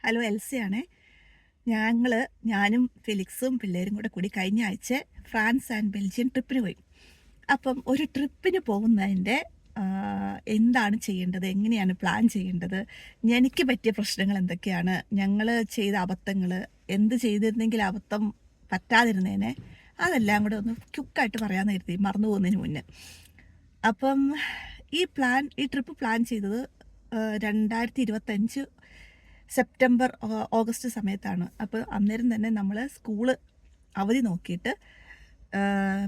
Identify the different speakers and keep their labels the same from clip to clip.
Speaker 1: Hello എൽസിയാണേ. ഞാനും ഫെലിക്സും പിള്ളേരും കൂടി കഴിഞ്ഞ ആഴ്ച ഫ്രാൻസ് ആൻഡ് ബെൽജിയം ട്രിപ്പിന് പോയി. അപ്പം ഒരു ട്രിപ്പിന് പോകുന്നതിൻ്റെ എന്താണ് ചെയ്യേണ്ടത്, എങ്ങനെയാണ് പ്ലാൻ ചെയ്യേണ്ടത്, എനിക്ക് പറ്റിയ പ്രശ്നങ്ങൾ എന്തൊക്കെയാണ്, ഞങ്ങൾ ചെയ്ത അബദ്ധങ്ങൾ, എന്ത് ചെയ്തിരുന്നെങ്കിൽ അബദ്ധം പറ്റാതിരുന്നേനെ, അതെല്ലാം കൂടെ ഒന്ന് ക്യുക്കായിട്ട് പറയാമെന്ന് കരുതി, മറന്നു പോകുന്നതിന് മുന്നേ. അപ്പം ഈ ട്രിപ്പ് പ്ലാൻ ചെയ്തത് 2025 സെപ്റ്റംബർ ഓഗസ്റ്റ് സമയത്താണ്. അപ്പോൾ അന്നേരം തന്നെ നമ്മൾ സ്കൂള് അവധി നോക്കിയിട്ട്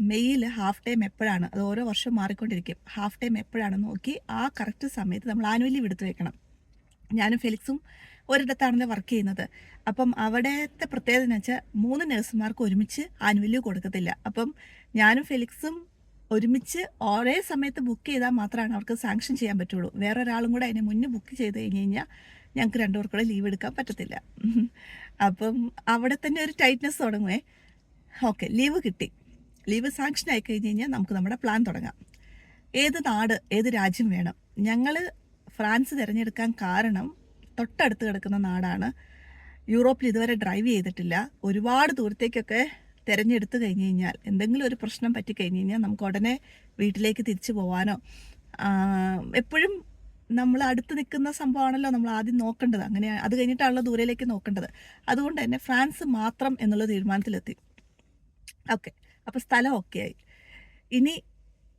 Speaker 1: മെയ്യിൽ ഹാഫ് ടൈം എപ്പോഴാണ്, അത് ഓരോ വർഷം മാറിക്കൊണ്ടിരിക്കും, ഹാഫ് ടൈം എപ്പോഴാണെന്ന് നോക്കി ആ കറക്റ്റ് സമയത്ത് നമ്മൾ ആനുവൽ ലീവ് എടുത്ത് വെക്കണം. ഞാനും ഫെലിക്സും ഒരിടത്താണല്ലോ വർക്ക് ചെയ്യുന്നത്. അപ്പം അവിടുത്തെ പ്രത്യേകത എന്ന് വെച്ചാൽ 3 നഴ്സുമാർക്ക് ഒരുമിച്ച് ആനുവൽ ലീവ് കൊടുക്കത്തില്ല. അപ്പം ഞാനും ഫെലിക്സും ഒരുമിച്ച് ഒരേ സമയത്ത് ബുക്ക് ചെയ്താൽ മാത്രമാണ് അവർക്ക് സാങ്ഷൻ ചെയ്യാൻ പറ്റുള്ളൂ. വേറൊരാളും കൂടെ അതിന് മുന്നേ ബുക്ക് ചെയ്ത് കഴിഞ്ഞ് കഴിഞ്ഞാൽ ഞങ്ങൾക്ക് 2 പേർക്കൂടെ ലീവ് എടുക്കാൻ പറ്റത്തില്ല. അപ്പം അവിടെ തന്നെ ഒരു ടൈറ്റ്നെസ് തുടങ്ങുമേ. ഓക്കെ, ലീവ് കിട്ടി, ലീവ് സാങ്ഷൻ ആയി കഴിഞ്ഞ് കഴിഞ്ഞാൽ നമുക്ക് നമ്മുടെ പ്ലാൻ തുടങ്ങാം. ഏത് നാട്, ഏത് രാജ്യം വേണം? ഞങ്ങൾ ഫ്രാൻസ് തിരഞ്ഞെടുക്കാൻ കാരണം തൊട്ടടുത്ത് കിടക്കുന്ന നാടാണ്. യൂറോപ്പിൽ ഇതുവരെ ഡ്രൈവ് ചെയ്തിട്ടില്ല. ഒരുപാട് ദൂരത്തേക്കൊക്കെ തിരഞ്ഞെടുത്ത് കഴിഞ്ഞ് കഴിഞ്ഞാൽ എന്തെങ്കിലും ഒരു പ്രശ്നം പറ്റിക്കഴിഞ്ഞ് കഴിഞ്ഞാൽ നമുക്ക് ഉടനെ വീട്ടിലേക്ക് തിരിച്ചു പോകാനോ, എപ്പോഴും നമ്മൾ അടുത്ത് നിൽക്കുന്ന സംഭവമാണല്ലോ നമ്മൾ ആദ്യം നോക്കേണ്ടത്. അങ്ങനെ അത് കഴിഞ്ഞിട്ടാണല്ലോ ദൂരയിലേക്ക് നോക്കേണ്ടത്. അതുകൊണ്ട് തന്നെ ഫ്രാൻസ് മാത്രം എന്നുള്ള തീരുമാനത്തിലെത്തി. ഓക്കെ, അപ്പോൾ സ്ഥലം ഓക്കെ ആയി. ഇനി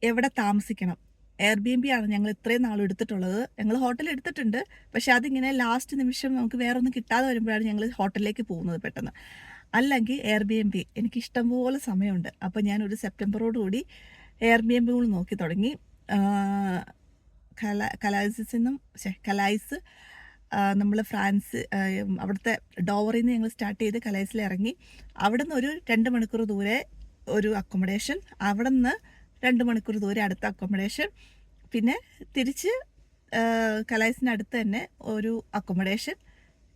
Speaker 1: എവിടെ താമസിക്കണം? എയർബിഎൻബി ആണ് ഞങ്ങൾ ഇത്രയും നാളും എടുത്തിട്ടുള്ളത്. ഞങ്ങൾ ഹോട്ടൽ എടുത്തിട്ടുണ്ട്, പക്ഷെ അതിങ്ങനെ ലാസ്റ്റ് നിമിഷം നമുക്ക് വേറെ ഒന്നും കിട്ടാതെ വരുമ്പോഴാണ് ഞങ്ങൾ ഹോട്ടലിലേക്ക് പോകുന്നത് പെട്ടെന്ന്. അല്ലെങ്കിൽ എയർബിഎൻബി, എനിക്ക് ഇഷ്ടംപോലെ സമയമുണ്ട്. അപ്പോൾ ഞാനൊരു സെപ്റ്റംബറോടുകൂടി എയർബിഎൻബി നോക്കി തുടങ്ങി. കലൈസ് നമ്മൾ ഫ്രാൻസ് അവിടുത്തെ ഡോവറിൽ നിന്ന് ഞങ്ങൾ സ്റ്റാർട്ട് ചെയ്ത് കലൈസിൽ ഇറങ്ങി. അവിടെ നിന്ന് ഒരു 2 മണിക്കൂർ ദൂരെ ഒരു അക്കോമഡേഷൻ, അവിടെ നിന്ന് 2 മണിക്കൂർ ദൂരെ അടുത്ത അക്കോമഡേഷൻ, പിന്നെ തിരിച്ച് കലൈസിനടുത്ത് തന്നെ ഒരു അക്കോമഡേഷൻ,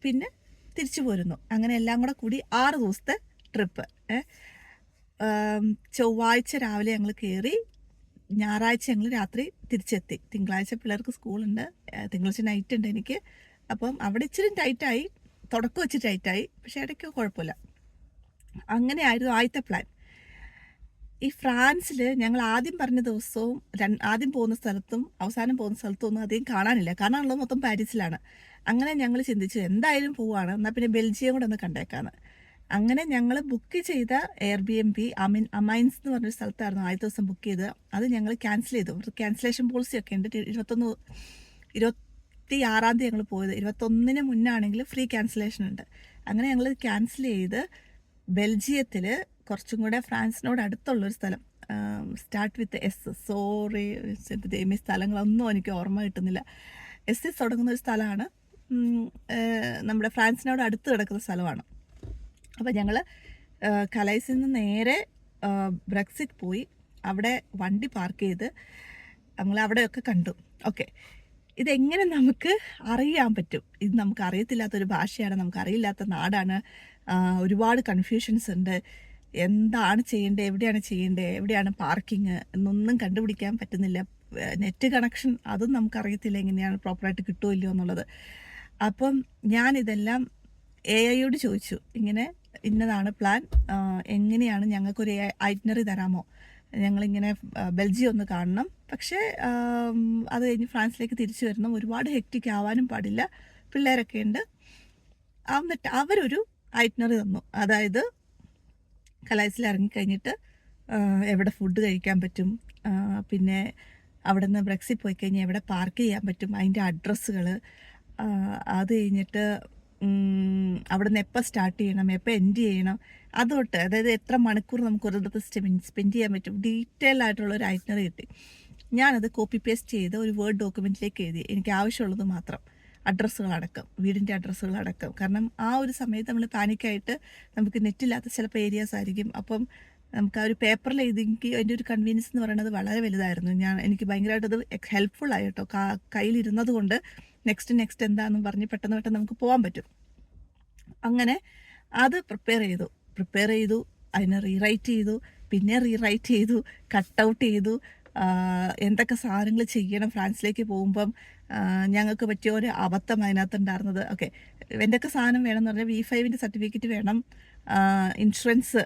Speaker 1: പിന്നെ തിരിച്ചു പോരുന്നു. അങ്ങനെ എല്ലാം കൂടി 6 ദിവസത്തെ ട്രിപ്പ്. ചൊവ്വാഴ്ച രാവിലെ ഞങ്ങൾ കയറി, ഞായറാഴ്ച ഞങ്ങൾ രാത്രി തിരിച്ചെത്തി. തിങ്കളാഴ്ച പിള്ളേർക്ക് സ്കൂളുണ്ട്, തിങ്കളാഴ്ച നൈറ്റ് ഉണ്ട് എനിക്ക്. അപ്പം അവിടെ ഇച്ചിരി ടൈറ്റായി, തുടക്കം വെച്ച് ടൈറ്റായി, പക്ഷേ ഇടയ്ക്ക് കുഴപ്പമില്ല. അങ്ങനെയായിരുന്നു ആദ്യത്തെ പ്ലാൻ. ഈ ഫ്രാൻസിൽ ഞങ്ങൾ ആദ്യം പറഞ്ഞ ദിവസവും ആദ്യം പോകുന്ന സ്ഥലത്തും അവസാനം പോകുന്ന സ്ഥലത്തും ഒന്നും അധികം കാണാനില്ല. കാണാനുള്ളത് മൊത്തം പാരീസിലാണ്. അങ്ങനെ ഞങ്ങൾ ചിന്തിച്ചു, എന്തായാലും പോവാണ്, എന്നാൽ പിന്നെ ബെൽജിയം കൂടെ ഒന്ന് കണ്ടേക്കാന്ന്. അങ്ങനെ ഞങ്ങൾ ബുക്ക് ചെയ്ത എയർബിഎൻബി അമൈൻസ് എന്ന് പറഞ്ഞൊരു സ്ഥലത്തായിരുന്നു ആദ്യ ദിവസം ബുക്ക് ചെയ്ത്. അത് ഞങ്ങൾ ക്യാൻസൽ ചെയ്തു. ക്യാൻസലേഷൻ പോളിസി ഒക്കെ ഉണ്ട്. 26 തീയതി ഞങ്ങൾ പോയത്. 21 മുന്നാണെങ്കിൽ ഫ്രീ ക്യാൻസലേഷൻ ഉണ്ട്. അങ്ങനെ ഞങ്ങൾ ക്യാൻസൽ ചെയ്ത് ബെൽജിയത്തിൽ കുറച്ചും കൂടെ ഫ്രാൻസിനോട് അടുത്തുള്ളൊരു സ്ഥലം, സ്റ്റാർട്ട് വിത്ത് എസ്, സോറി ഈ സ്ഥലങ്ങളൊന്നും എനിക്ക് ഓർമ്മ കിട്ടുന്നില്ല. എസ് തുടങ്ങുന്ന ഒരു സ്ഥലമാണ്, നമ്മുടെ ഫ്രാൻസിനോട് അടുത്ത് കിടക്കുന്ന സ്ഥലമാണ്. അപ്പോൾ ഞങ്ങൾ കലൈസിൽ നിന്ന് നേരെ ബ്രെക്സിറ്റ് പോയി. അവിടെ വണ്ടി പാർക്ക് ചെയ്ത് ഞങ്ങൾ അവിടെയൊക്കെ കണ്ടു. ഓക്കെ, ഇതെങ്ങനെ നമുക്ക് അറിയാൻ പറ്റും? ഇത് നമുക്ക് അറിയത്തില്ലാത്തൊരു ഭാഷയാണ്, നമുക്ക് അറിയില്ലാത്ത നാടാണ്, ഒരുപാട് കൺഫ്യൂഷൻസ് ഉണ്ട്. എന്താണ് ചെയ്യേണ്ടത്, എവിടെയാണ് ചെയ്യേണ്ടത്, എവിടെയാണ് പാർക്കിങ് എന്നൊന്നും കണ്ടുപിടിക്കാൻ പറ്റുന്നില്ല. നെറ്റ് കണക്ഷൻ അതും നമുക്കറിയത്തില്ല, എങ്ങനെയാണ് പ്രോപ്പറായിട്ട് കിട്ടുമോ ഇല്ലയോ എന്നുള്ളത്. അപ്പം ഞാനിതെല്ലാം AI ചോദിച്ചു, ഇങ്ങനെ ഇന്നതാണ് പ്ലാൻ, എങ്ങനെയാണ് ഞങ്ങൾക്കൊരു ഐറ്റിനറി തരാമോ? ഞങ്ങളിങ്ങനെ ബെൽജിയം ഒന്ന് കാണണം, പക്ഷേ അത് കഴിഞ്ഞ് ഫ്രാൻസിലേക്ക് തിരിച്ചു വരണം, ഒരുപാട് ഹെക്റ്റിക് ആവാനും പാടില്ല, പിള്ളേരൊക്കെ ഉണ്ട്. എന്നിട്ട് അവരൊരു ഐറ്റിനറി തന്നു. അതായത് കലൈസിൽ ഇറങ്ങിക്കഴിഞ്ഞിട്ട് എവിടെ ഫുഡ് കഴിക്കാൻ പറ്റും, പിന്നെ അവിടെ നിന്ന് ബ്രെക്സിറ്റ് പോയി കഴിഞ്ഞാൽ എവിടെ പാർക്ക് ചെയ്യാൻ പറ്റും, അതിൻ്റെ അഡ്രസ്സുകൾ, അത് കഴിഞ്ഞിട്ട് അവിടെ നിന്ന് എപ്പോൾ സ്റ്റാർട്ട് ചെയ്യണം, എപ്പോൾ എൻഡ് ചെയ്യണം, അതൊട്ട് അതായത് എത്ര മണിക്കൂർ നമുക്ക് ഒരിടത്ത് സ്പെൻഡ് ചെയ്യാൻ പറ്റും, ഡീറ്റെയിൽ ആയിട്ടുള്ളൊരു ഐറ്റിനറി കിട്ടി. ഞാനത് കോപ്പി പേസ്റ്റ് ചെയ്ത് ഒരു വേർഡ് ഡോക്യുമെൻറ്റിലേക്ക് എഴുതി, എനിക്ക് ആവശ്യമുള്ളത് മാത്രം, അഡ്രസ്സുകളടക്കം, വീടിൻ്റെ അഡ്രസ്സുകളടക്കം. കാരണം ആ ഒരു സമയത്ത് നമ്മൾ പാനിക്കായിട്ട് നമുക്ക് നെറ്റില്ലാത്ത ചിലപ്പോൾ ഏരിയാസ് ആയിരിക്കും. അപ്പം നമുക്ക് ആ ഒരു പേപ്പറിൽ എഴുതിയെങ്കിൽ അതിൻ്റെ ഒരു കൺവീനിയൻസ് എന്ന് പറയുന്നത് വളരെ വലുതായിരുന്നു. എനിക്ക് ഭയങ്കരമായിട്ടത് ഹെൽപ്ഫുൾ ആയി കേട്ടോ. കയ്യിലിരുന്നത് കൊണ്ട് നെക്സ്റ്റ് എന്താണെന്ന് പറഞ്ഞ് പെട്ടെന്ന് നമുക്ക് പോകാൻ പറ്റും. അങ്ങനെ അത് പ്രിപ്പയർ ചെയ്തു, അതിനെ റീറൈറ്റ് ചെയ്തു, പിന്നെ റീറൈറ്റ് ചെയ്തു, കട്ട് ഔട്ട് ചെയ്തു, എന്തൊക്കെ സാധനങ്ങൾ ചെയ്യണം ഫ്രാൻസിലേക്ക് പോകുമ്പം. ഞങ്ങൾക്ക് പറ്റിയ ഒരു അബദ്ധം അതിനകത്തുണ്ടായിരുന്നത്. ഓക്കെ, എന്തൊക്കെ സാധനം വേണമെന്ന് പറഞ്ഞാൽ V5 സർട്ടിഫിക്കറ്റ് വേണം, ഇൻഷുറൻസ്,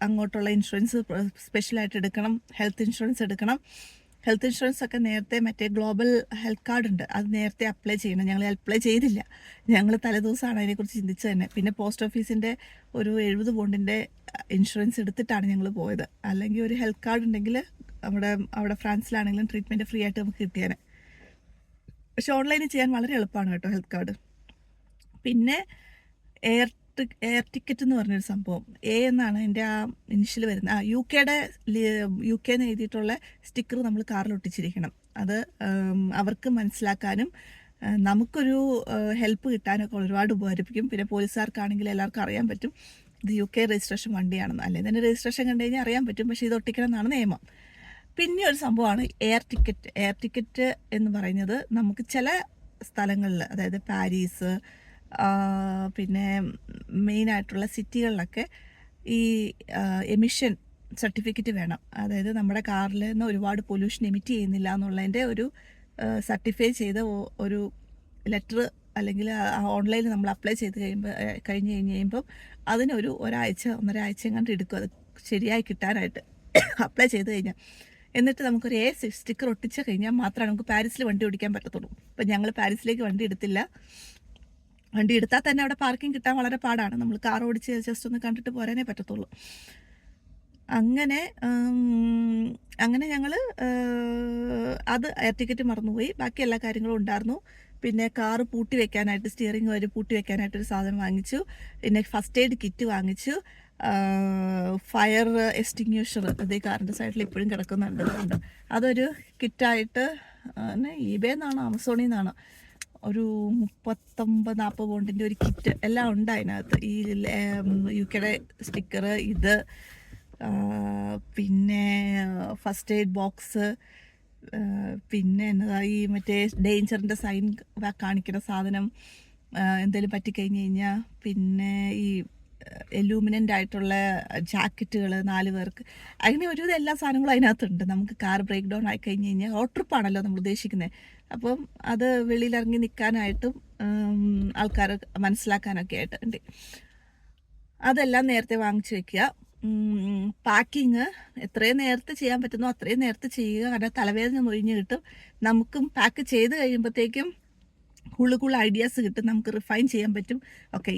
Speaker 1: അങ്ങോട്ടുള്ള ഇൻഷുറൻസ് സ്പെഷ്യലായിട്ട് എടുക്കണം, ഹെൽത്ത് ഇൻഷുറൻസ് എടുക്കണം. ഹെൽത്ത് ഇൻഷുറൻസ് ഒക്കെ നേരത്തെ മറ്റേ ഗ്ലോബൽ ഹെൽത്ത് കാർഡ് ഉണ്ട്, അത് നേരത്തെ അപ്ലൈ ചെയ്യണം. ഞങ്ങൾ അപ്ലൈ ചെയ്തില്ല, ഞങ്ങൾ തലേദിവസമാണ് അതിനെക്കുറിച്ച് ചിന്തിച്ചത് തന്നെ. പിന്നെ പോസ്റ്റ് ഓഫീസിൻ്റെ ഒരു 70 പൗണ്ടിൻ്റെ ഇൻഷുറൻസ് എടുത്തിട്ടാണ് ഞങ്ങൾ പോയത്. അല്ലെങ്കിൽ ഒരു ഹെൽത്ത് കാർഡ് ഉണ്ടെങ്കിൽ അവിടെ ഫ്രാൻസിലാണെങ്കിലും ട്രീറ്റ്മെൻറ്റ് ഫ്രീ ആയിട്ട് നമുക്ക് കിട്ടിയേനെ. പക്ഷെ ഓൺലൈനിൽ ചെയ്യാൻ വളരെ എളുപ്പമാണ് കേട്ടോ ഹെൽത്ത് കാർഡ്. പിന്നെ എയർ ടിക്കറ്റ് എന്ന് പറഞ്ഞൊരു സംഭവം, എന്നാണ് എൻ്റെ ആ ഇനിഷ്യൽ വരുന്നത്. യു കെ എന്ന് എഴുതിയിട്ടുള്ള സ്റ്റിക്കർ നമ്മൾ കാറിൽ ഒട്ടിച്ചിരിക്കണം. അത് അവർക്ക് മനസ്സിലാക്കാനും നമുക്കൊരു ഹെൽപ്പ് കിട്ടാനൊക്കെ ഒരുപാട് ഉപകരിപ്പിക്കും. പിന്നെ പോലീസുകാർക്കാണെങ്കിൽ എല്ലാവർക്കും അറിയാൻ പറ്റും ഇത് UK രജിസ്ട്രേഷൻ വണ്ടിയാണെന്ന്. അല്ലെങ്കിൽ തന്നെ രജിസ്ട്രേഷൻ കണ്ടു കഴിഞ്ഞാൽ അറിയാൻ പറ്റും, പക്ഷേ ഇത് ഒട്ടിക്കണം എന്നാണ് നിയമം. പിന്നെ ഒരു സംഭവമാണ് എയർ ടിക്കറ്റ് എന്ന് പറയുന്നത് നമുക്ക് ചില സ്ഥലങ്ങളിൽ, അതായത് പാരീസ്, പിന്നെ മെയിനായിട്ടുള്ള സിറ്റികളിലൊക്കെ ഈ എമിഷൻ സർട്ടിഫിക്കറ്റ് വേണം. അതായത് നമ്മുടെ കാറിൽ നിന്ന് ഒരുപാട് പൊല്യൂഷൻ എമിറ്റ് ചെയ്യുന്നില്ല എന്നുള്ളതിൻ്റെ ഒരു സർട്ടിഫൈ ചെയ്ത ഒരു ലെറ്റർ, അല്ലെങ്കിൽ ഓൺലൈനിൽ നമ്മൾ അപ്ലൈ ചെയ്ത് കഴിഞ്ഞ് കഴിയുമ്പം അതിനൊരു ഒന്നര ആഴ്ച കണ്ട് എടുക്കും അത് ശരിയായി കിട്ടാനായിട്ട് അപ്ലൈ ചെയ്ത് കഴിഞ്ഞാൽ. എന്നിട്ട് നമുക്കൊരു സ്റ്റിക്കർ ഒട്ടിച്ച് കഴിഞ്ഞാൽ മാത്രമേ നമുക്ക് പാരീസിൽ വണ്ടി ഓടിക്കാൻ പറ്റത്തുള്ളൂ. അപ്പം ഞങ്ങൾ പാരീസിലേക്ക് വണ്ടി എടുത്തില്ല. വണ്ടി എടുത്താൽ തന്നെ അവിടെ പാർക്കിംഗ് കിട്ടാൻ വളരെ പാടാണ്. നമ്മൾ കാർ ഓടിച്ച് ജസ്റ്റ് ഒന്ന് കണ്ടിട്ട് പോരാനേ പറ്റത്തുള്ളൂ. അങ്ങനെ ഞങ്ങൾ അത് എയർ ടിക്കറ്റ് മറന്നുപോയി. ബാക്കി എല്ലാ കാര്യങ്ങളും ഉണ്ടായിരുന്നു. പിന്നെ കാറ് പൂട്ടി വെക്കാനായിട്ട്, സ്റ്റിയറിംഗ് വരെ പൂട്ടി വെക്കാനായിട്ടൊരു സാധനം വാങ്ങിച്ചു. പിന്നെ ഫസ്റ്റ് എയ്ഡ് കിറ്റ് വാങ്ങിച്ചു. ഫയർ എക്സ്റ്റിങ്ക്യൂഷർ അതേ കാറിൻ്റെ സൈഡിൽ ഇപ്പോഴും കിടക്കുന്നുണ്ട്. അതൊരു കിറ്റായിട്ട് eBay നിന്നാണോ ആമസോണിൽ നിന്നാണോ ഒരു 39-40 പൗണ്ടിൻ്റെ ഒരു കിറ്റ് എല്ലാം ഉണ്ട് അതിനകത്ത്. ഈ UK സ്റ്റിക്കർ, ഇത്, പിന്നെ ഫസ്റ്റ് എയ്ഡ് ബോക്സ്, പിന്നെ എന്നതാ ഈ മറ്റേ ഡേഞ്ചറിൻ്റെ സൈൻ കാണിക്കുന്ന സാധനം എന്തെങ്കിലും പറ്റിക്കഴിഞ്ഞ് കഴിഞ്ഞാൽ, പിന്നെ ഈ എലൂമിനൻ്റ് ആയിട്ടുള്ള ജാക്കറ്റുകൾ 4 പേർക്ക്, അങ്ങനെ ഒരുവിധം എല്ലാ സാധനങ്ങളും അതിനകത്തുണ്ട്. നമുക്ക് കാർ ബ്രേക്ക് ഡൗൺ ആയി കഴിഞ്ഞ് കഴിഞ്ഞാൽ റോഡ് ട്രിപ്പാണല്ലോ നമ്മൾ ഉദ്ദേശിക്കുന്നത്. അപ്പം അത് വെളിയിലിറങ്ങി നിൽക്കാനായിട്ടും ആൾക്കാർ മനസ്സിലാക്കാനൊക്കെ ആയിട്ട് ഉണ്ട്. അതെല്ലാം നേരത്തെ വാങ്ങിച്ചു വെക്കുക. പാക്കിങ് എത്രയും നേരത്തെ ചെയ്യാൻ പറ്റുന്നോ അത്രയും നേരത്തെ ചെയ്യുക. കാരണം തലവേദന ഒഴിഞ്ഞ് കിട്ടും. നമുക്കും പാക്ക് ചെയ്ത് കഴിയുമ്പോഴത്തേക്കും കൂടുതൽ ഐഡിയാസ് കിട്ടും, നമുക്ക് റിഫൈൻ ചെയ്യാൻ പറ്റും. ഓക്കെ,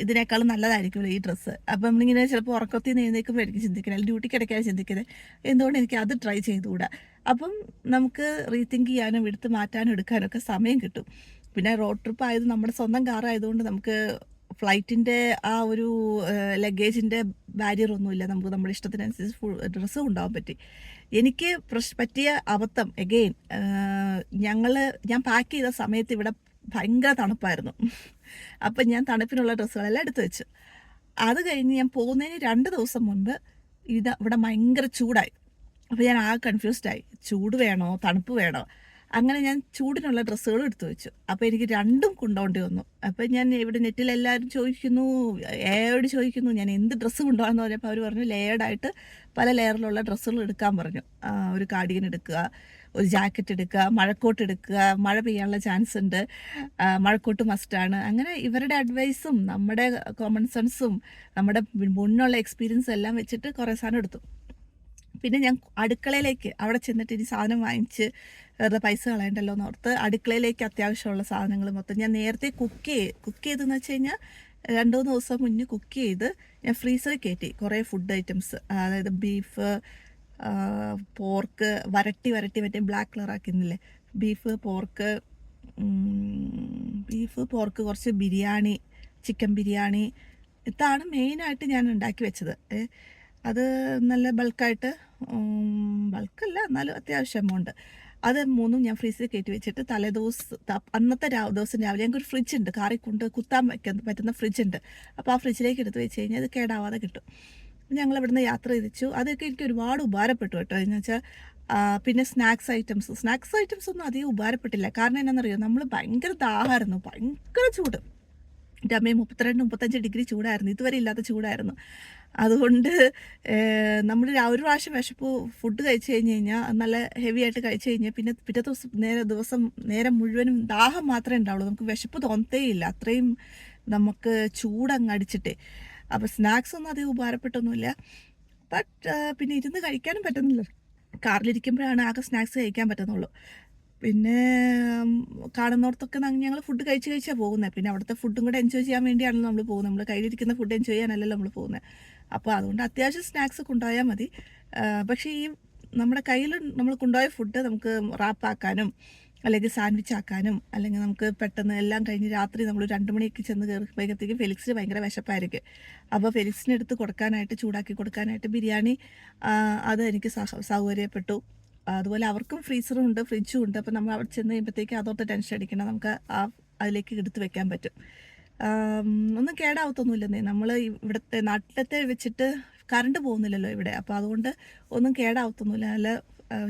Speaker 1: ഇതിനേക്കാളും നല്ലതായിരിക്കുമല്ലോ ഈ ഡ്രസ്സ്. അപ്പം നമ്മളിങ്ങനെ ചിലപ്പോൾ ഉറക്കത്തിൽ നിന്ന് എഴുന്നേൽക്കുമ്പോഴായിരിക്കും ചിന്തിക്കുന്നത്, അല്ലെങ്കിൽ ഡ്യൂട്ടിക്ക് ഇടയ്ക്കാണ് ചിന്തിക്കുന്നത് എന്തുകൊണ്ട് എനിക്ക് അത് ട്രൈ ചെയ്തുകൂടാ. അപ്പം നമുക്ക് റീതിങ്ക് ചെയ്യാനും എടുത്ത് മാറ്റാനും എടുക്കാനൊക്കെ സമയം കിട്ടും. പിന്നെ റോഡ് ട്രിപ്പ് ആയത് നമ്മുടെ സ്വന്തം കാറായതുകൊണ്ട് നമുക്ക് ഫ്ലൈറ്റിൻ്റെ ആ ഒരു ലഗേജിൻ്റെ ബാരിയറൊന്നുമില്ല. നമുക്ക് നമ്മുടെ ഇഷ്ടത്തിനനുസരിച്ച് ഡ്രസ്സ് കൊണ്ടുപോകാൻ പറ്റി. എനിക്ക് പറ്റിയ അബദ്ധം എഗെയിൻ, ഞാൻ പാക്ക് ചെയ്ത സമയത്ത് ഇവിടെ ഭയങ്കര തണുപ്പായിരുന്നു. അപ്പം ഞാൻ തണുപ്പിനുള്ള ഡ്രസ്സുകളെല്ലാം എടുത്തു വെച്ചു. അത് കഴിഞ്ഞ് ഞാൻ പോകുന്നതിന് 2 ദിവസം മുൻപ് ഇവിടെ ഭയങ്കര ചൂടായി. അപ്പോൾ ഞാൻ ആകെ കൺഫ്യൂസ്ഡായി, ചൂട് വേണോ തണുപ്പ് വേണോ. അങ്ങനെ ഞാൻ ചൂടിനുള്ള ഡ്രസ്സുകളും എടുത്തു വെച്ചു. അപ്പോൾ എനിക്ക് രണ്ടും കൊണ്ടുപോകേണ്ടി വന്നു. അപ്പം ഞാൻ ഇവിടെ നെറ്റിലെല്ലാവരും ചോദിക്കുന്നു ഞാൻ എന്ത് ഡ്രസ്സ് കൊണ്ടുപോകാമെന്ന് പറഞ്ഞപ്പോൾ അവർ പറഞ്ഞു ലെയർഡായിട്ട് പല ലെയറിലുള്ള ഡ്രസ്സുകൾ എടുക്കാൻ പറഞ്ഞു. ഒരു കാർഡിഗൻ എടുക്കുക, ഒരു ജാക്കറ്റ് എടുക്കുക, മഴക്കോട്ട് എടുക്കുക, മഴ പെയ്യാനുള്ള ചാൻസ് ഉണ്ട്, മഴക്കോട്ട് മസ്റ്റാണ്. അങ്ങനെ ഇവരുടെ അഡ്വൈസും നമ്മുടെ കോമൺ സെൻസും നമ്മുടെ മുന്നുള്ള എക്സ്പീരിയൻസും എല്ലാം വെച്ചിട്ട് കുറേ സാധനം എടുത്തു. പിന്നെ ഞാൻ അടുക്കളയിലേക്ക് അവിടെ ചെന്നിട്ട് ഇനി സാധനം വാങ്ങിച്ച് വെറുതെ പൈസ കളയണ്ടല്ലോ എന്ന് ഓർത്ത് അടുക്കളയിലേക്ക് അത്യാവശ്യമുള്ള സാധനങ്ങൾ മൊത്തം ഞാൻ നേരത്തെ കുക്ക് ചെയ്തെന്ന് വെച്ച് കഴിഞ്ഞാൽ 2-3 ദിവസം മുന്നേ കുക്ക് ചെയ്ത് ഞാൻ ഫ്രീസറിൽ കയറ്റി കുറേ ഫുഡ് ഐറ്റംസ്. അതായത് ബീഫ്, പോർക്ക് വരട്ടി മറ്റേ ബ്ലാക്ക് കളർ ആക്കുന്നില്ലേ, ബീഫ് പോർക്ക് കുറച്ച് ബിരിയാണി, ചിക്കൻ ബിരിയാണി, ഇതാണ് മെയിനായിട്ട് ഞാൻ ഉണ്ടാക്കി വെച്ചത്. അത് നല്ല ബൾക്കല്ല എന്നാലും അത്യാവശ്യം എമൗണ്ട്. അത് 3 ഞാൻ ഫ്രീസറിൽ കയറ്റി വെച്ചിട്ട് അന്നത്തെ ദിവസം രാവിലെ ഞങ്ങൾക്കൊരു ഫ്രിഡ്ജ് ഉണ്ട്, കാറിൽ കൊണ്ട് കുത്താൻ പറ്റുന്ന ഫ്രിഡ്ജ് ഉണ്ട്. അപ്പോൾ ആ ഫ്രിഡ്ജിലേക്ക് എടുത്ത് വെച്ച് കഴിഞ്ഞാൽ അത് കേടാവാതെ കിട്ടും. ഞങ്ങൾ ഇവിടുന്ന് യാത്ര തിരിച്ചു. അതൊക്കെ എനിക്ക് ഒരുപാട് ഉപകാരപ്പെട്ടു കേട്ടോ. എന്ന് വെച്ചാൽ പിന്നെ സ്നാക്സ് ഐറ്റംസ് ഒന്നും അധികം ഉപകാരപ്പെട്ടില്ല. കാരണം എന്നാണെന്നറിയോ, നമ്മൾ ഭയങ്കര ദാഹമായിരുന്നു, ഭയങ്കര ചൂട്. എൻ്റെ അമ്മയെ 32-35 ഡിഗ്രി ചൂടായിരുന്നു, ഇതുവരെ ഇല്ലാത്ത ചൂടായിരുന്നു. അതുകൊണ്ട് നമ്മൾ ഒരു പ്രാവശ്യം വിശപ്പ് ഫുഡ് കഴിച്ചു കഴിഞ്ഞ് കഴിഞ്ഞാൽ നല്ല ഹെവി ആയിട്ട് കഴിച്ചു കഴിഞ്ഞാൽ പിന്നെ പിറ്റേ ദിവസം നേരം മുഴുവനും ദാഹം മാത്രമേ ഉണ്ടാവുള്ളൂ, നമുക്ക് വിശപ്പ് തോന്നത്തേയില്ല, അത്രയും നമുക്ക് ചൂടങ്ങ് അടിച്ചിട്ടേ. അപ്പോൾ സ്നാക്സ് ഒന്നും അധികം ഉപകാരപ്പെട്ടൊന്നുമില്ല. ബട്ട് പിന്നെ ഇരുന്ന് കഴിക്കാനും പറ്റുന്നില്ല, കാറിലിരിക്കുമ്പോഴാണ് ആകെ സ്നാക്സ് കഴിക്കാൻ പറ്റുന്നുള്ളൂ. പിന്നെ കാണുന്നിടത്തൊക്കെ ഞങ്ങൾ ഫുഡ് കഴിച്ചാണ് പോകുന്നത്. പിന്നെ അവിടുത്തെ ഫുഡും കൂടെ എൻജോയ് ചെയ്യാൻ വേണ്ടിയാണല്ലോ നമ്മൾ പോകുന്നത്, നമ്മൾ കയ്യിലിരിക്കുന്ന ഫുഡ് എൻജോയ് ചെയ്യാനല്ലല്ലോ നമ്മൾ പോകുന്നത്. അപ്പോൾ അതുകൊണ്ട് അത്യാവശ്യം സ്നാക്സ് കൊണ്ടുപോയാൽ മതി. പക്ഷേ ഈ നമ്മുടെ കയ്യിൽ നമ്മൾ കൊണ്ടുപോയ ഫുഡ് നമുക്ക് റാപ്പാക്കാനും അല്ലെങ്കിൽ സാൻഡ്വിച്ച് ആക്കാനും, അല്ലെങ്കിൽ നമുക്ക് പെട്ടെന്ന് എല്ലാം കഴിഞ്ഞ് രാത്രി നമ്മൾ 2 മണിക്ക് ചെന്ന് കയറുമ്പോഴത്തേക്കും ഫെലിക്സിന് ഭയങ്കര വിശപ്പായിരിക്കും. അപ്പോൾ ഫെലിക്സിന് എടുത്ത് കൊടുക്കാനായിട്ട്, ചൂടാക്കി കൊടുക്കാനായിട്ട് ബിരിയാണി അത് എനിക്ക് സൗകര്യപ്പെട്ടു. അതുപോലെ അവർക്കും ഫ്രീസറും ഉണ്ട്, ഫ്രിഡ്ജും ഉണ്ട്. അപ്പോൾ നമ്മൾ അവിടെ ചെന്ന് കഴിയുമ്പോഴത്തേക്ക് അതോർത്ത് ടെൻഷൻ അടിക്കണം, നമുക്ക് അതിലേക്ക് എടുത്ത് വെക്കാൻ പറ്റും. ഒന്നും കേടാവത്തൊന്നുമില്ലെന്നേ. നമ്മൾ ഇവിടുത്തെ നാട്ടിലത്തെ വെച്ചിട്ട് കറണ്ട് പോകുന്നില്ലല്ലോ ഇവിടെ, അപ്പോൾ അതുകൊണ്ട് ഒന്നും കേടാവത്തൊന്നുമില്ല. നല്ല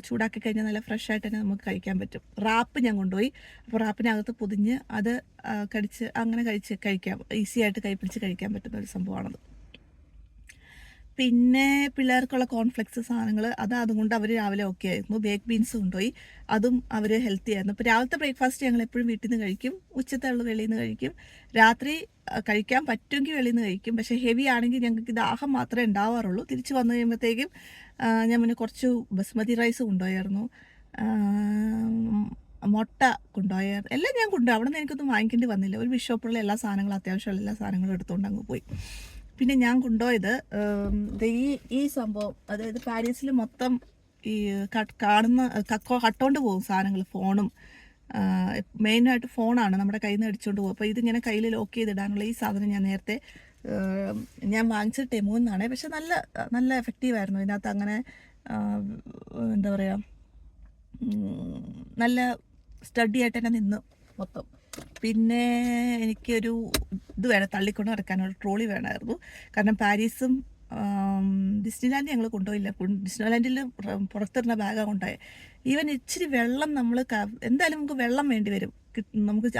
Speaker 1: ചൂടാക്കി കഴിഞ്ഞാൽ നല്ല ഫ്രഷ് ആയിട്ട് തന്നെ നമുക്ക് കഴിക്കാൻ പറ്റും. റാപ്പ് ഞാൻ കൊണ്ടുപോയി, അപ്പോൾ റാപ്പിനകത്ത് പൊതിഞ്ഞ് അത് കഴിക്കാം, ഈസി ആയിട്ട് പിടിച്ച് കഴിക്കാൻ പറ്റുന്ന ഒരു സംഭവമാണത്. പിന്നെ പിള്ളേർക്കുള്ള കോൺഫ്ലെക്സ് സാധനങ്ങൾ അതുകൊണ്ട് അവർ രാവിലെ ഓക്കെ ആയിരുന്നു. ബേക്ക് ബീൻസ് കൊണ്ടുപോയി, അതും അവർ ഹെൽത്തി ആയിരുന്നു. ഇപ്പോൾ രാവിലത്തെ ബ്രേക്ക്ഫാസ്റ്റ് ഞങ്ങൾ എപ്പോഴും വീട്ടിൽ നിന്ന് കഴിക്കും, ഉച്ചത്തെ ഉള്ള വെളിയിൽ നിന്ന് കഴിക്കും, രാത്രി കഴിക്കാൻ പറ്റുമെങ്കിൽ വെളിയിൽ നിന്ന് കഴിക്കും. പക്ഷേ ഹെവി ആണെങ്കിൽ ഞങ്ങൾക്ക് ദാഹം മാത്രമേ ഉണ്ടാവാറുള്ളൂ. തിരിച്ച് വന്നു കഴിയുമ്പോഴത്തേക്കും ഞാൻ മുന്നേ കുറച്ച് ബസ്മതി റൈസ് കൊണ്ടുപോയായിരുന്നു, മുട്ട കൊണ്ടുപോയായിരുന്നു, എല്ലാം ഞാൻ കൊണ്ടുപോയി. അവിടെ നിന്ന് എനിക്കൊന്നും വാങ്ങിക്കേണ്ടി വന്നില്ല. ഒരു ബിഷോപ്പുള്ള എല്ലാ സാധനങ്ങളും, അത്യാവശ്യമുള്ള എല്ലാ സാധനങ്ങളും എടുത്തുകൊണ്ട് അങ്ങ് പോയി. പിന്നെ ഞാൻ കൊണ്ടുപോയത് ഈ സംഭവം, അതായത് പാരീസിൽ മൊത്തം ഈ കട്ടോണ്ട് പോകും സാധനങ്ങൾ, ഫോണും മെയിനായിട്ട് ഫോണാണ് നമ്മുടെ കയ്യിൽ നിന്ന് അടിച്ചുകൊണ്ട് പോകും. അപ്പോൾ ഇതിങ്ങനെ കയ്യിൽ ലോക്ക് ചെയ്തിടാനുള്ള ഈ സാധനം ഞാൻ നേരത്തെ ഞാൻ വാങ്ങിച്ചത് ടെമുന്നാണ്. പക്ഷെ നല്ല എഫക്റ്റീവായിരുന്നു. ഇതിനകത്ത് അങ്ങനെ എന്താ പറയുക, നല്ല സ്റ്റഡി ആയിട്ട് തന്നെ നിന്ന് മൊത്തം. പിന്നെ എനിക്കൊരു ഇത് വേണം, തള്ളിക്കൊണ്ട് നടക്കാനൊരു ട്രോളി വേണമായിരുന്നു. കാരണം പാരീസും ഡിസ്നിലാൻഡ് ഞങ്ങൾ കൊണ്ടുപോയില്ല. ഡിസ്നിലാൻഡിൽ പുറത്തിരുന്ന ബാഗാണ് കൊണ്ടുപോയത്. ഈവൻ ഇച്ചിരി വെള്ളം നമ്മൾ എന്തായാലും നമുക്ക് വെള്ളം വേണ്ടി വരും, നമുക്ക്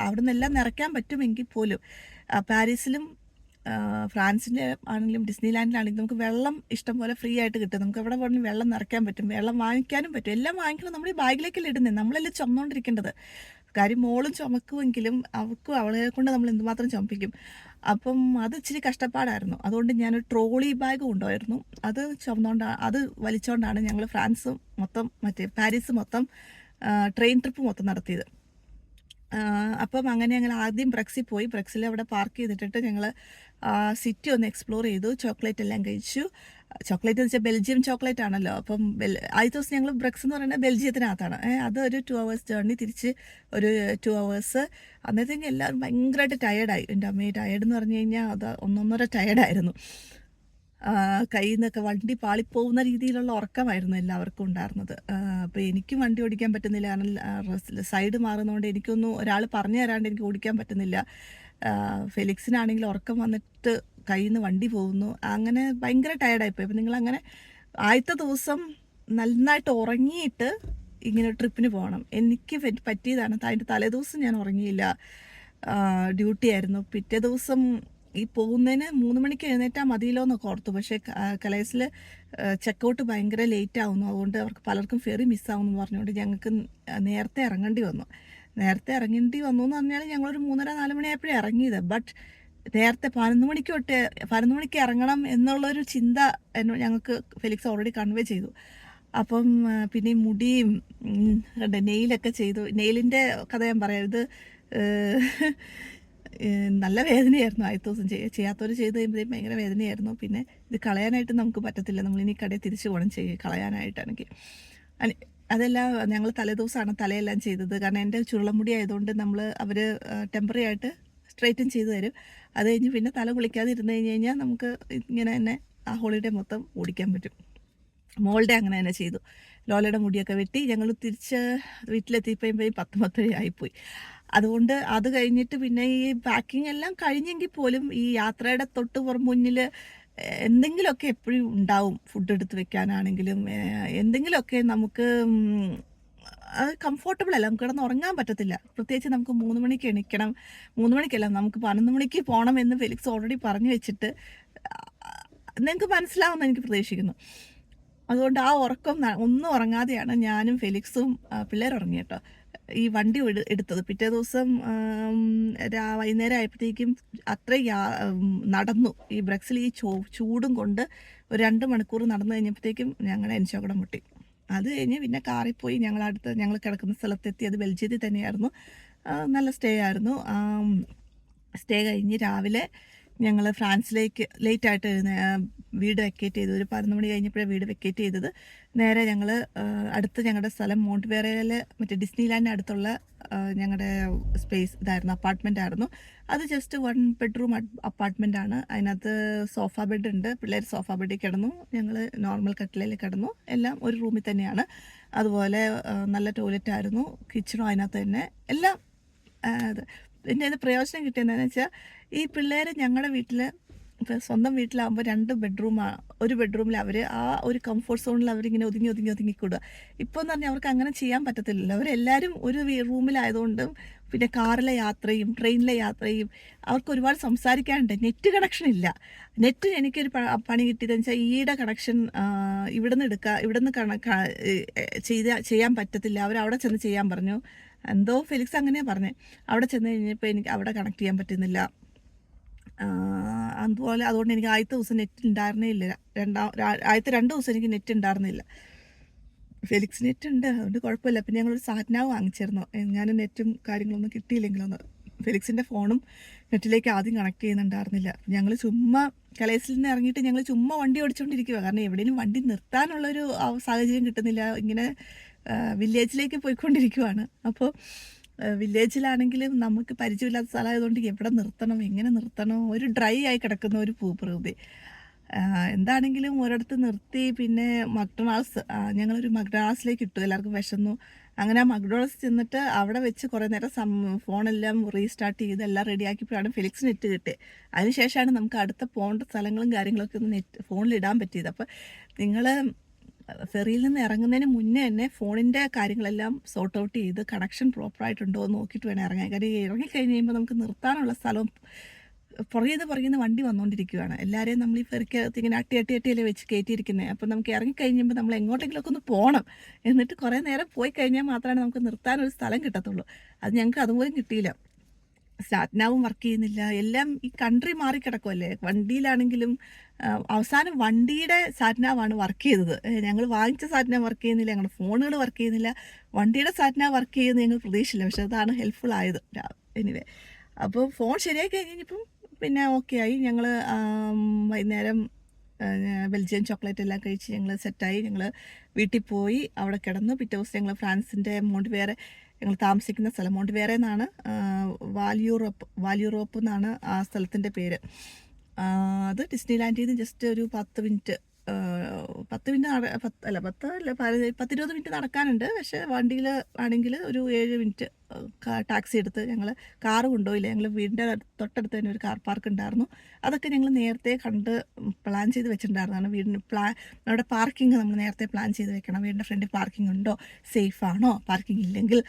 Speaker 1: അവിടെ നിന്നെല്ലാം നിറയ്ക്കാൻ പറ്റുമെങ്കിൽ പോലും. പാരീസിലും ഫ്രാൻസിൻ്റെ ആണെങ്കിലും ഡിസ്നിലാൻഡിലാണെങ്കിലും നമുക്ക് വെള്ളം ഇഷ്ടം പോലെ ഫ്രീ ആയിട്ട് കിട്ടും. നമുക്ക് എവിടെ വേണമെങ്കിലും വെള്ളം നിറയ്ക്കാൻ പറ്റും, വെള്ളം വാങ്ങിക്കാനും പറ്റും. എല്ലാം വാങ്ങിക്കണം, നമ്മൾ ഈ ബാഗിലേക്കല്ലേ ഇടുന്നത്, നമ്മളെല്ലാം ചുമന്നുകൊണ്ടിരിക്കേണ്ടത്. കാര്യം മോളും ചുമക്കുമെങ്കിലും അവളെ കൊണ്ട് നമ്മൾ എന്തുമാത്രം ചുമപ്പിക്കും. അപ്പം അത് ഇച്ചിരി കഷ്ടപ്പാടായിരുന്നു. അതുകൊണ്ട് ഞാനൊരു ട്രോളി ബാഗ് കൊണ്ടുപോയിരുന്നു. അത് അത് വലിച്ചുകൊണ്ടാണ് ഞങ്ങൾ പാരീസ് മൊത്തം ട്രെയിൻ ട്രിപ്പ് മൊത്തം നടത്തിയത്. അപ്പം അങ്ങനെ ഞങ്ങൾ ആദ്യം ബ്രക്സിൽ പോയി. ബ്രക്സിൽ അവിടെ പാർക്ക് ചെയ്തിട്ട് ഞങ്ങൾ സിറ്റി ഒന്ന് എക്സ്പ്ലോർ ചെയ്തു, ചോക്ലേറ്റ് എല്ലാം കഴിച്ചു. ചോക്ലേറ്റ് എന്ന് വെച്ചാൽ ബെൽജിയം ചോക്ലേറ്റ് ആണല്ലോ. അപ്പം ആദ്യ ദിവസം ഞങ്ങൾ ബ്രക്സ് എന്ന് പറയുന്നത് ബെൽജിയത്തിനകത്താണ്. അതൊരു 2 hours ജേർണി, തിരിച്ച് ഒരു 2 hours. അന്നേരത്തേക്കും എല്ലാവരും ഭയങ്കരമായിട്ട് ടയേർഡായി. എൻ്റെ അമ്മയെ ടയേർഡ് എന്ന് പറഞ്ഞു കഴിഞ്ഞാൽ അത് ഒന്നൊന്നര ടയേർഡായിരുന്നു. കയ്യിൽ നിന്നൊക്കെ വണ്ടി പാളിപ്പോകുന്ന രീതിയിലുള്ള ഉറക്കമായിരുന്നു എല്ലാവർക്കും ഉണ്ടായിരുന്നത്. അപ്പോൾ എനിക്കും വണ്ടി ഓടിക്കാൻ പറ്റുന്നില്ല, കാരണം സൈഡ് മാറുന്നതുകൊണ്ട് എനിക്കൊന്നും ഒരാൾ പറഞ്ഞു തരാണ്ട് എനിക്ക് ഓടിക്കാൻ പറ്റുന്നില്ല. ഫെലിക്സിനാണെങ്കിൽ ഉറക്കം വന്നിട്ട് കയ്യിൽ നിന്ന് വണ്ടി പോകുന്നു. അങ്ങനെ ഭയങ്കര ടയേർഡായിപ്പോയി. അപ്പോൾ നിങ്ങളങ്ങനെ ആദ്യത്തെ ദിവസം നന്നായിട്ട് ഉറങ്ങിയിട്ട് ഇങ്ങനെ ട്രിപ്പിന് പോകണം. എനിക്ക് പറ്റിയതാണ്. അതിൻ്റെ തലേദിവസം ഞാൻ ഉറങ്ങിയില്ല, ഡ്യൂട്ടി ആയിരുന്നു. പിറ്റേ ദിവസം ഈ പോകുന്നതിന് 3 മണിക്ക് എഴുന്നേറ്റാൽ മതിയല്ലോ എന്നൊക്കെ ഓർത്തു. പക്ഷേ കലൈസിൽ ചെക്കൗട്ട് ഭയങ്കര ലേറ്റ് ആവുന്നു, അതുകൊണ്ട് അവർക്ക് പലർക്കും ഫെറി മിസ്സാവുമെന്ന് പറഞ്ഞുകൊണ്ട് ഞങ്ങൾക്ക് നേരത്തെ ഇറങ്ങേണ്ടി വന്നു എന്ന് പറഞ്ഞാൽ ഞങ്ങളൊരു 3:30-4 മണിയായപ്പോഴേ ഇറങ്ങിയത്. ബട്ട് നേരത്തെ 11 മണിക്ക് ഇറങ്ങണം എന്നുള്ളൊരു ചിന്ത ഞങ്ങൾക്ക് ഫെലിക്സ് ഓൾറെഡി കൺവേ ചെയ്തു. അപ്പം പിന്നെ മുടിയും നെയിലൊക്കെ ചെയ്തു. നെയിലിൻ്റെ കഥ ഞാൻ പറയാം. ഇത് നല്ല വേദനയായിരുന്നു. ആദ്യത്തെ ദിവസം ചെയ്യാത്തവർ ചെയ്ത് കഴിയുമ്പോഴത്തേക്കും ഭയങ്കര വേദനയായിരുന്നു. പിന്നെ ഇത് കളയാനായിട്ട് നമുക്ക് പറ്റത്തില്ല, നമ്മളിനി കടയിൽ തിരിച്ചു പോകണം കളയാനായിട്ടാണെങ്കിൽ. അതെല്ലാം ഞങ്ങൾ തലേദിവസമാണ് തലയെല്ലാം ചെയ്തത്. കാരണം എൻ്റെ ചുരുളമുടി ആയതുകൊണ്ട് അവർ ടെമ്പററി ആയിട്ട് സ്ട്രെയിറ്റൻ ചെയ്ത് തരും. അത് കഴിഞ്ഞ് പിന്നെ തല കുളിക്കാതെ ഇരുന്ന് കഴിഞ്ഞാൽ നമുക്ക് ഇങ്ങനെ തന്നെ ആ ഹോളിഡേ മൊത്തം ഓടിക്കാൻ പറ്റും. മോളുടെ അങ്ങനെ തന്നെ ചെയ്തു. ലോലയുടെ മുടിയൊക്കെ വെട്ടി ഞങ്ങൾ തിരിച്ച് വീട്ടിലെത്തിയപ്പോഴും 10 ആയിപ്പോയി. അതുകൊണ്ട് അത് കഴിഞ്ഞിട്ട് പിന്നെ ഈ പാക്കിംഗ് എല്ലാം കഴിഞ്ഞെങ്കിൽ പോലും ഈ യാത്രയുടെ മുന്നിൽ എന്തെങ്കിലുമൊക്കെ എപ്പോഴും ഉണ്ടാവും. ഫുഡ് എടുത്ത് വെക്കാനാണെങ്കിലും എന്തെങ്കിലുമൊക്കെ നമുക്ക് അത് കംഫർട്ടബിൾ അല്ല, നമുക്ക് കിടന്ന് ഉറങ്ങാൻ പറ്റത്തില്ല. പ്രത്യേകിച്ച് നമുക്ക് 3 മണിക്ക് എണീക്കണം, 3 മണിക്കല്ല നമുക്ക് 11 മണിക്ക് പോകണം എന്ന് ഫെലിക്സ് ഓൾറെഡി പറഞ്ഞു വെച്ചിട്ട് നിങ്ങൾക്ക് മനസ്സിലാവുമെന്ന് എനിക്ക് പ്രതീക്ഷിക്കുന്നു. അതുകൊണ്ട് ആ ഉറക്കം ഒന്നും ഉറങ്ങാതെയാണ് ഞാനും ഫെലിക്സും പിള്ളേരുറങ്ങി കേട്ടോ ഈ വണ്ടി എടുത്തത്. പിറ്റേ ദിവസം വൈകുന്നേരം ആയപ്പോഴത്തേക്കും നടന്നു ഈ ബ്രക്സിൽ ഈ ചൂടും കൊണ്ട് ഒരു 2 മണിക്കൂർ നടന്നു കഴിഞ്ഞപ്പോഴത്തേക്കും ഞങ്ങളുടെ എൻശോകടം മുട്ടി. അത് കഴിഞ്ഞ് പിന്നെ കാറിൽ പോയി ഞങ്ങൾ കിടക്കുന്ന സ്ഥലത്തെത്തി. അത് ബെൽജിയത്തിൽ തന്നെയായിരുന്നു. നല്ല സ്റ്റേ ആയിരുന്നു. സ്റ്റേ കഴിഞ്ഞ് രാവിലെ ഞങ്ങൾ ഫ്രാൻസിലേക്ക് ലേറ്റായിട്ട് വീട് വെക്കേറ്റ് ചെയ്തു. ഒരു 11 മണി കഴിഞ്ഞപ്പോഴാണ് വീട് വെക്കേറ്റ് ചെയ്തത്. നേരെ ഞങ്ങൾ ഞങ്ങളുടെ സ്ഥലം മോണ്ട്വേറയിൽ മറ്റേ ഡിസ്നി ലാൻഡിന് അടുത്തുള്ള ഞങ്ങളുടെ ഇതായിരുന്നു, അപ്പാർട്ട്മെൻ്റ് ആയിരുന്നു. അത് ജസ്റ്റ് 1 ബെഡ്റൂം അപ്പാർട്ട്മെൻ്റ് ആണ്. അതിനകത്ത് സോഫ ബെഡ് ഉണ്ട്. പിള്ളേർ സോഫ ബെഡിൽ കിടന്നു, ഞങ്ങൾ നോർമൽ കട്ടിലിൽ കിടന്നു. എല്ലാം ഒരു റൂമിൽ തന്നെയാണ്. അതുപോലെ നല്ല ടോയ്ലറ്റ് ആയിരുന്നു, കിച്ചണും അതിനകത്ത് തന്നെ എല്ലാം. പിന്നെ ഇത് പ്രയോജനം കിട്ടിയതെന്ന് വെച്ചാൽ ഈ പിള്ളേർ ഞങ്ങളുടെ വീട്ടിൽ സ്വന്തം വീട്ടിലാകുമ്പോൾ 2 ബെഡ്റൂമാണ്. ഒരു ബെഡ്റൂമിൽ അവർ ആ ഒരു കംഫർട്ട് സോണിൽ അവരിങ്ങനെ ഒതുങ്ങിക്കൂടുക. ഇപ്പോൾ എന്ന് പറഞ്ഞാൽ അവർക്ക് അങ്ങനെ ചെയ്യാൻ പറ്റത്തില്ലല്ലോ. അവരെല്ലാവരും ഒരു റൂമിലായതുകൊണ്ടും പിന്നെ കാറിലെ യാത്രയും ട്രെയിനിലെ യാത്രയും അവർക്ക് ഒരുപാട് സംസാരിക്കാനുണ്ട്. നെറ്റ് കണക്ഷൻ ഇല്ല. നെറ്റ് എനിക്കൊരു പണി കിട്ടിയതെന്ന് വെച്ചാൽ ഈയുടെ കണക്ഷൻ ഇവിടുന്ന് ചെയ്യാൻ പറ്റത്തില്ല. അവരവിടെ ചെന്ന് ചെയ്യാൻ പറഞ്ഞു. എന്തോ ഫെലിക്സ് അങ്ങനെയാണ് പറഞ്ഞത്. അവിടെ ചെന്ന് കഴിഞ്ഞപ്പോൾ എനിക്ക് അവിടെ കണക്ട് ചെയ്യാൻ പറ്റുന്നില്ല. അതുകൊണ്ട് എനിക്ക് ആദ്യത്തെ ദിവസം നെറ്റ് ഉണ്ടായിരുന്നേ ഇല്ല. ആദ്യത്തെ 2 ദിവസം എനിക്ക് നെറ്റ് ഉണ്ടായിരുന്നില്ല. ഫെലിക്സ് നെറ്റ് ഉണ്ട്, അതുകൊണ്ട് കുഴപ്പമില്ല. പിന്നെ ഞങ്ങളൊരു സാറ്റ്നാവ് വാങ്ങിച്ചിരുന്നു. ഞാൻ നെറ്റും കാര്യങ്ങളൊന്നും കിട്ടിയില്ലെങ്കിലൊന്ന്. ഫെലിക്സിൻ്റെ ഫോണും നെറ്റിലേക്ക് ആദ്യം കണക്ട് ചെയ്യുന്നുണ്ടായിരുന്നില്ല. ഞങ്ങൾ ചുമ്മാ കലേസിൽ നിന്ന് ഇറങ്ങിയിട്ട് ഞങ്ങൾ ചുമ്മാ വണ്ടി ഓടിച്ചുകൊണ്ടിരിക്കുക. കാരണം എവിടെയും വണ്ടി നിർത്താനുള്ളൊരു സാഹചര്യം കിട്ടുന്നില്ല. ഇങ്ങനെ വില്ലേജിലേക്ക് പോയിക്കൊണ്ടിരിക്കുവാണ്. അപ്പോൾ വില്ലേജിലാണെങ്കിലും നമുക്ക് പരിചയമില്ലാത്ത സ്ഥലമായതുകൊണ്ട് എവിടെ നിർത്തണം, എങ്ങനെ നിർത്തണം, ഒരു ഡ്രൈ ആയി കിടക്കുന്ന ഒരു ഭൂപ്രകൃതി. എന്താണെങ്കിലും ഒരിടത്ത് നിർത്തി. പിന്നെ ഞങ്ങളൊരു മക്ഡൊണാൾഡ്സിലേക്ക് ഇട്ടു. എല്ലാവർക്കും വിശന്നു. അങ്ങനെ ആ മക്ഡൊണാൾഡ്സ് ചെന്നിട്ട് അവിടെ വെച്ച് കുറേ നേരം ഫോണെല്ലാം റീസ്റ്റാർട്ട് ചെയ്ത് എല്ലാം റെഡിയാക്കിയപ്പോഴാണ് ഫെലിക്സ് നെറ്റ് കിട്ടിയത്. അതിനുശേഷമാണ് നമുക്ക് അടുത്ത പോകേണ്ട സ്ഥലങ്ങളും കാര്യങ്ങളൊക്കെ ഒന്ന് ഫോണിൽ ഇടാൻ പറ്റിയത്. അപ്പോൾ നിങ്ങൾ ഫെറിയിൽ നിന്ന് ഇറങ്ങുന്നതിന് മുന്നേ തന്നെ ഫോണിൻ്റെ കാര്യങ്ങളെല്ലാം സോർട്ട് ഔട്ട് ചെയ്ത് കണക്ഷൻ പ്രോപ്പറായിട്ടുണ്ടോ എന്ന് നോക്കിയിട്ട് വേണം ഇറങ്ങാൻ. കാര്യം ഇറങ്ങിക്കഴിഞ്ഞ് കഴിയുമ്പോൾ നമുക്ക് നിർത്താനുള്ള സ്ഥലവും പുറകിന്ന് വണ്ടി വന്നുകൊണ്ടിരിക്കുകയാണ്. എല്ലാവരെയും നമ്മൾ ഈ ഫെറിക്കകത്ത് ഇങ്ങനെ അട്ടിയല്ലേ വെച്ച് കയറ്റിയിരിക്കുന്നത്. അപ്പോൾ നമുക്ക് ഇറങ്ങിക്കഴിഞ്ഞപ്പോൾ നമ്മൾ എങ്ങോട്ടെങ്കിലുമൊക്കെ ഒന്ന് പോകണം. എന്നിട്ട് കുറേ നേരം പോയി കഴിഞ്ഞാൽ മാത്രമേ നമുക്ക് നിർത്താനൊരു സ്ഥലം കിട്ടത്തുള്ളൂ. അത് ഞങ്ങൾക്ക് അതുപോലും കിട്ടിയില്ല. സാറ്റ്നാവും വർക്ക് ചെയ്യുന്നില്ല. എല്ലാം ഈ കൺട്രി മാറിക്കിടക്കുമല്ലേ. വണ്ടിയിലാണെങ്കിലും അവസാനം വണ്ടിയുടെ സാറ്റ്നാവാണ് വർക്ക് ചെയ്തത്. ഞങ്ങൾ വാങ്ങിച്ച സാറ്റ്നാവ് വർക്ക് ചെയ്യുന്നില്ല, ഞങ്ങളുടെ ഫോണുകൾ വർക്ക് ചെയ്യുന്നില്ല. വണ്ടിയുടെ സാറ്റ്നാവ് വർക്ക് ചെയ്യുന്നത് ഞങ്ങൾ പ്രതീക്ഷിച്ചില്ല. പക്ഷെ അതാണ് ഹെൽപ്ഫുൾ ആയത്. എനിവേ, അപ്പോൾ ഫോൺ ശരിയായി കഴിഞ്ഞപ്പം പിന്നെ ഓക്കെ ആയി. ഞങ്ങൾ വൈകുന്നേരം ബെൽജിയൻ ചോക്ലേറ്റ് എല്ലാം കഴിച്ച് ഞങ്ങൾ സെറ്റായി. ഞങ്ങൾ വീട്ടിൽ പോയി അവിടെ കിടന്നു. പിറ്റേ ദിവസം ഞങ്ങൾ ഫ്രാൻസിൻ്റെ ഞങ്ങൾ താമസിക്കുന്ന സ്ഥലം മോണ്ട്വേറെ എന്നാണ്. വാൽയൂറോപ്പ് എന്നാണ് ആ സ്ഥലത്തിൻ്റെ പേര്. അത് ഡിസ്നി ലാൻഡിൽ നിന്ന് ജസ്റ്റ് ഒരു 10 മിനിറ്റ് 20 മിനിറ്റ് നടക്കാനുണ്ട്. പക്ഷേ വണ്ടിയിൽ ആണെങ്കിൽ ഒരു 7 മിനിറ്റ് ടാക്സി എടുത്ത് ഞങ്ങൾ കാറ് കൊണ്ടുപോയില്ല. ഞങ്ങൾ വീടിൻ്റെ തൊട്ടടുത്ത് തന്നെ ഒരു കാർ പാർക്ക് ഉണ്ടായിരുന്നു. അതൊക്കെ ഞങ്ങൾ നേരത്തെ പ്ലാൻ ചെയ്ത് വെച്ചിട്ടുണ്ടായിരുന്നതാണ്. നമ്മുടെ പാർക്കിംഗ് നമ്മൾ നേരത്തെ പ്ലാൻ ചെയ്ത് വെക്കണം. വീടിൻ്റെ ഫ്രണ്ടിൽ പാർക്കിംഗ് ഉണ്ടോ, സേഫ് ആണോ, പാർക്കിംഗ് ഇല്ലെങ്കിൽ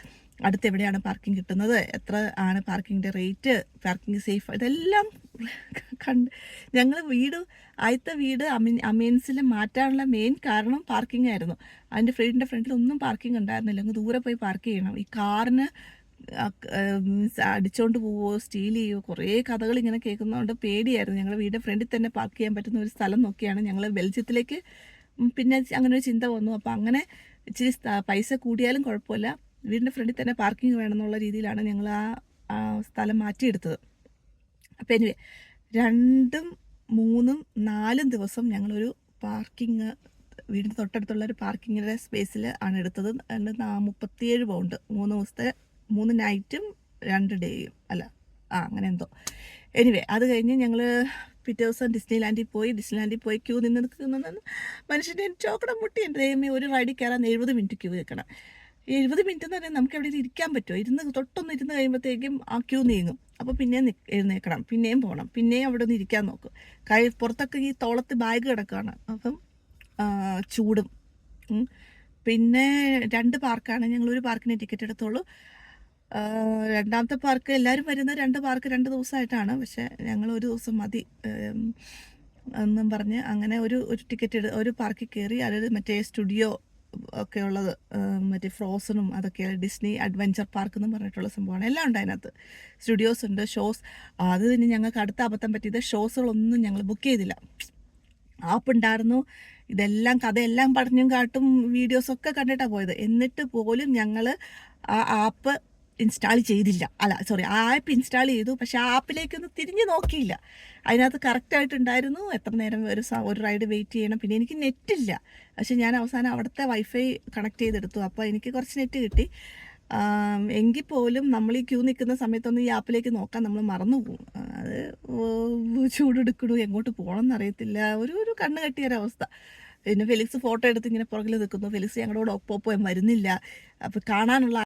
Speaker 1: അടുത്ത് എവിടെയാണ് പാർക്കിംഗ് കിട്ടുന്നത്, എത്ര ആണ് പാർക്കിങ്ങിൻ്റെ റേറ്റ്, പാർക്കിംഗ് സേഫ്, ഇതെല്ലാം ഞങ്ങൾ ആദ്യത്തെ വീട് അമീൻസിൽ മാറ്റാനുള്ള മെയിൻ കാരണം പാർക്കിംഗ് ആയിരുന്നു. അതിൻ്റെ വീടിൻ്റെ ഫ്രണ്ടിൽ ഒന്നും പാർക്കിംഗ് ഉണ്ടായിരുന്നില്ല. അങ്ങ് ദൂരെ പോയി പാർക്ക് ചെയ്യണം. ഈ കാറിന് അടിച്ചോണ്ട് പോവോ, സ്റ്റീൽ ചെയ്യുമോ, കുറേ കഥകൾ ഇങ്ങനെ കേൾക്കുന്നതുകൊണ്ട് പേടിയായിരുന്നു. ഞങ്ങൾ വീടിൻ്റെ ഫ്രണ്ടിൽ തന്നെ പാർക്ക് ചെയ്യാൻ പറ്റുന്ന ഒരു സ്ഥലം നോക്കിയാണ് ഞങ്ങൾ ബെൽജിയത്തിലേക്ക് പിന്നെ അങ്ങനെ ഒരു ചിന്ത വന്നു. അപ്പോൾ അങ്ങനെ ഇച്ചിരി പൈസ കൂടിയാലും കുഴപ്പമില്ല, വീടിൻ്റെ ഫ്രണ്ടിൽ തന്നെ പാർക്കിംഗ് വേണമെന്നുള്ള രീതിയിലാണ് ഞങ്ങൾ ആ സ്ഥലം മാറ്റിയെടുത്തത്. അപ്പോൾ എനിവേ 2, 3, 4 ദിവസം ഞങ്ങളൊരു പാർക്കിംഗ് വീടിൻ്റെ തൊട്ടടുത്തുള്ള ഒരു പാർക്കിങ്ങിൻ്റെ സ്പേസിൽ ആണ് എടുത്തത്. 37 പൗണ്ട് 3 ദിവസത്തെ 3 നൈറ്റും 2 ഡേയും അങ്ങനെ എന്തോ. എനിവേ, അത് കഴിഞ്ഞ് ഞങ്ങൾ പിറ്റേ ദിവസം ഡിസ്നി ലാൻഡിൽ പോയി ക്യൂ നിന്ന് മനുഷ്യൻ്റെ ചോക്കടം മുട്ടി. എൻ്റെ ദൈവമേ, ഒരു റൈഡിൽ കയറാൻ 70 മിനിറ്റ് ക്യൂ നിൽക്കണം. 70 മിനിറ്റ് എന്ന് പറഞ്ഞാൽ നമുക്ക് എവിടെ ഇരിക്കാൻ പറ്റുമോ? തൊട്ടൊന്ന് ഇരുന്ന് കഴിയുമ്പോഴത്തേക്കും ആ ക്യൂ നീങ്ങും. അപ്പോൾ പിന്നെയും എഴുന്നേൽക്കണം, പിന്നെയും പോകണം, പിന്നെയും അവിടെ നിന്ന് ഇരിക്കാൻ നോക്കും. പുറത്തൊക്കെ ഈ തോളത്ത് ബാഗ് കിടക്കുകയാണ്. അപ്പം ചൂടും പിന്നെ 2 പാർക്കാണ്. ഞങ്ങളൊരു പാർക്കിന് ടിക്കറ്റ് എടുത്തോളൂ. രണ്ടാമത്തെ പാർക്ക് എല്ലാവരും വരുന്നത് 2 പാർക്ക് 2 ദിവസമായിട്ടാണ്. പക്ഷേ ഞങ്ങൾ ഒരു ദിവസം മതി എന്നും പറഞ്ഞ് അങ്ങനെ ഒരു ഒരു പാർക്കിൽ കയറി. അത് മറ്റേ സ്റ്റുഡിയോ ഒക്കെ ഉള്ളത്, മറ്റേ ഫ്രോസണും അതൊക്കെ ഡിസ്നി അഡ്വഞ്ചർ പാർക്ക് എന്ന് പറഞ്ഞിട്ടുള്ള സംഭവമാണ്. എല്ലാം ഉണ്ട് അതിനകത്ത്. സ്റ്റുഡിയോസ് ഉണ്ട്, ഷോസ്. അത് തന്നെ ഞങ്ങൾക്ക് അടുത്ത അബദ്ധം പറ്റിയത്, ഷോസുകളൊന്നും ഞങ്ങൾ ബുക്ക് ചെയ്തില്ല. ആപ്പ് ഉണ്ടായിരുന്നു, ഇതെല്ലാം കഥയെല്ലാം പറഞ്ഞും കാട്ടും വീഡിയോസൊക്കെ കണ്ടിട്ടാണ് പോയത്. എന്നിട്ട് പോലും ഞങ്ങൾ ആ ആപ്പ് ഇൻസ്റ്റാൾ ചെയ്തില്ല. ആ ആപ്പ് ഇൻസ്റ്റാൾ ചെയ്തു, പക്ഷേ ആ ആപ്പിലേക്കൊന്ന് തിരിഞ്ഞ് നോക്കിയില്ല. അതിനകത്ത് കറക്റ്റായിട്ടുണ്ടായിരുന്നു എത്ര നേരം ഒരു റൈഡ് വെയിറ്റ് ചെയ്യണം. പിന്നെ എനിക്ക് നെറ്റില്ല, പക്ഷെ ഞാൻ അവസാനം അവിടുത്തെ വൈഫൈ കണക്ട് ചെയ്തെടുത്തു. അപ്പോൾ എനിക്ക് കുറച്ച് നെറ്റ് കിട്ടി. എങ്കിൽ പോലും നമ്മൾ ഈ ക്യൂ നിൽക്കുന്ന സമയത്തൊന്നും ഈ ആപ്പിലേക്ക് നോക്കാൻ നമ്മൾ മറന്നു പോകും. അത് ചൂടെടുക്കണു, എങ്ങോട്ട് പോകണം എന്നറിയത്തില്ല, ഒരു കണ്ണ് കെട്ടിയൊരവസ്ഥ. പിന്നെ ഫെലിക്സ് ഫോട്ടോ എടുത്ത് ഇങ്ങനെ പുറകിൽ നിൽക്കുന്നു. ഫെലിക്സ് ഞങ്ങളുടെ കൂടെ ഒപ്പം വരുന്നില്ല. അപ്പോൾ കാണാനുള്ള